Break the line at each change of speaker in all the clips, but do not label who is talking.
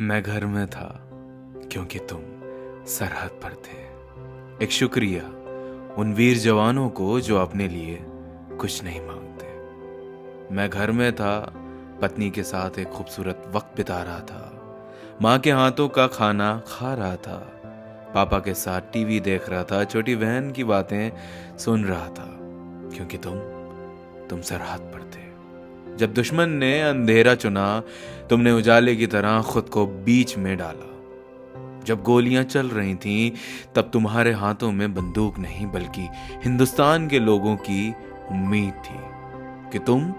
मैं घर में था क्योंकि तुम सरहद पर थे। एक शुक्रिया उन वीर जवानों को जो अपने लिए कुछ नहीं मांगते। मैं घर में था, पत्नी के साथ एक खूबसूरत वक्त बिता रहा था, माँ के हाथों का खाना खा रहा था, पापा के साथ टीवी देख रहा था, छोटी बहन की बातें सुन रहा था, क्योंकि तुम सरहद पर थे। जब दुश्मन ने अंधेरा चुना, तुमने उजाले की तरह खुद को बीच में डाला। जब गोलियां चल रही थीं, तब तुम्हारे हाथों में बंदूक नहीं बल्कि हिंदुस्तान के लोगों की उम्मीद थी कि तुम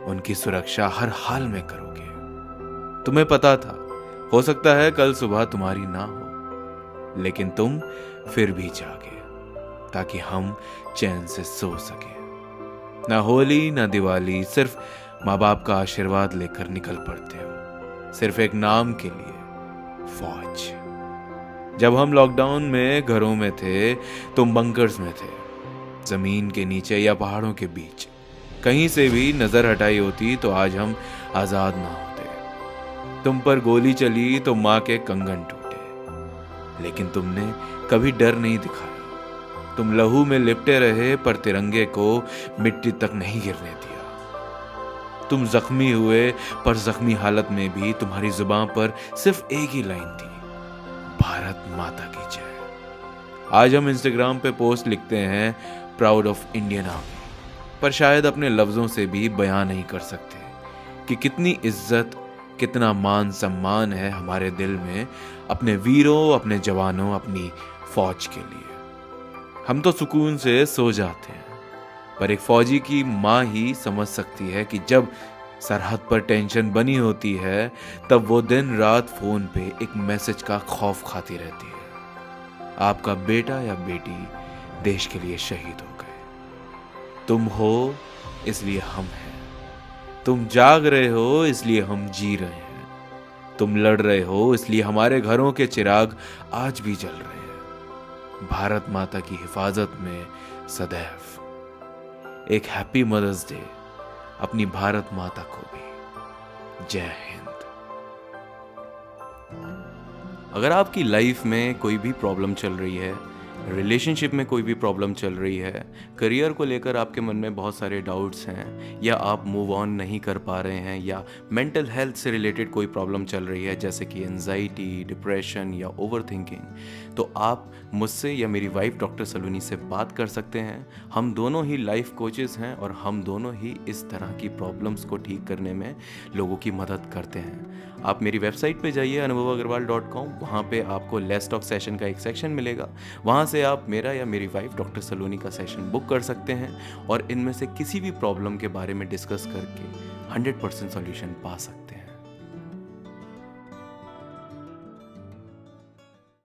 उनकी सुरक्षा हर हाल में करोगे। तुम्हें पता था हो सकता है कल सुबह तुम्हारी ना हो, लेकिन तुम फिर भी जागे ताकि हम चैन से सो सके। ना होली ना दिवाली, सिर्फ माँ बाप का आशीर्वाद लेकर निकल पड़ते हो, सिर्फ एक नाम के लिए, फौज। जब हम लॉकडाउन में घरों में थे, तुम बंकर्स में थे, जमीन के नीचे या पहाड़ों के बीच। कहीं से भी नजर हटाई होती तो आज हम आजाद ना होते। तुम पर गोली चली तो माँ के कंगन टूटे, लेकिन तुमने कभी डर नहीं दिखाया। तुम लहू में लिपटे रहे पर तिरंगे को मिट्टी तक नहीं गिरने दिया। तुम जख्मी हुए पर जख्मी हालत में भी तुम्हारी जुबान पर सिर्फ एक ही लाइन थी, भारत माता की जय। आज हम इंस्टाग्राम पे पोस्ट लिखते हैं प्राउड ऑफ इंडियन आर्मी, पर शायद अपने लफ्जों से भी बयां नहीं कर सकते कि कितनी इज्जत, कितना मान सम्मान है हमारे दिल में अपने वीरों, अपने जवानों, अपनी फौज के लिए। हम तो सुकून से सो जाते हैं, पर एक फौजी की माँ ही समझ सकती है कि जब सरहद पर टेंशन बनी होती है, तब वो दिन रात फोन पे एक मैसेज का खौफ खाती रहती है, आपका बेटा या बेटी देश के लिए शहीद हो गए। तुम हो इसलिए हम हैं, तुम जाग रहे हो इसलिए हम जी रहे हैं, तुम लड़ रहे हो इसलिए हमारे घरों के चिराग आज भी जल रहे हैं। भारत माता की हिफाजत में सदैव। एक हैप्पी मदर्स डे अपनी भारत माता को भी। जय हिंद। अगर आपकी लाइफ में कोई भी प्रॉब्लम चल रही है, रिलेशनशिप में कोई भी प्रॉब्लम चल रही है, करियर को लेकर आपके मन में बहुत सारे डाउट्स हैं, या आप मूव ऑन नहीं कर पा रहे हैं, या मेंटल हेल्थ से रिलेटेड कोई प्रॉब्लम चल रही है जैसे कि एंजाइटी, डिप्रेशन या ओवर थिंकिंग, तो आप मुझसे या मेरी वाइफ डॉक्टर सलोनी से बात कर सकते हैं। हम दोनों ही लाइफ कोचेस हैं और हम दोनों ही इस तरह की प्रॉब्लम्स को ठीक करने में लोगों की मदद करते हैं। आप मेरी वेबसाइट पे जाइए anubav.com, वहाँ पे आपको लेस्ट ऑफ सेशन का एक सेक्शन मिलेगा। वहाँ से आप मेरा या मेरी वाइफ डॉक्टर सलोनी का सेशन बुक कर सकते हैं और इनमें से किसी भी प्रॉब्लम के बारे में डिस्कस करके 100% सॉल्यूशन पा सकते हैं।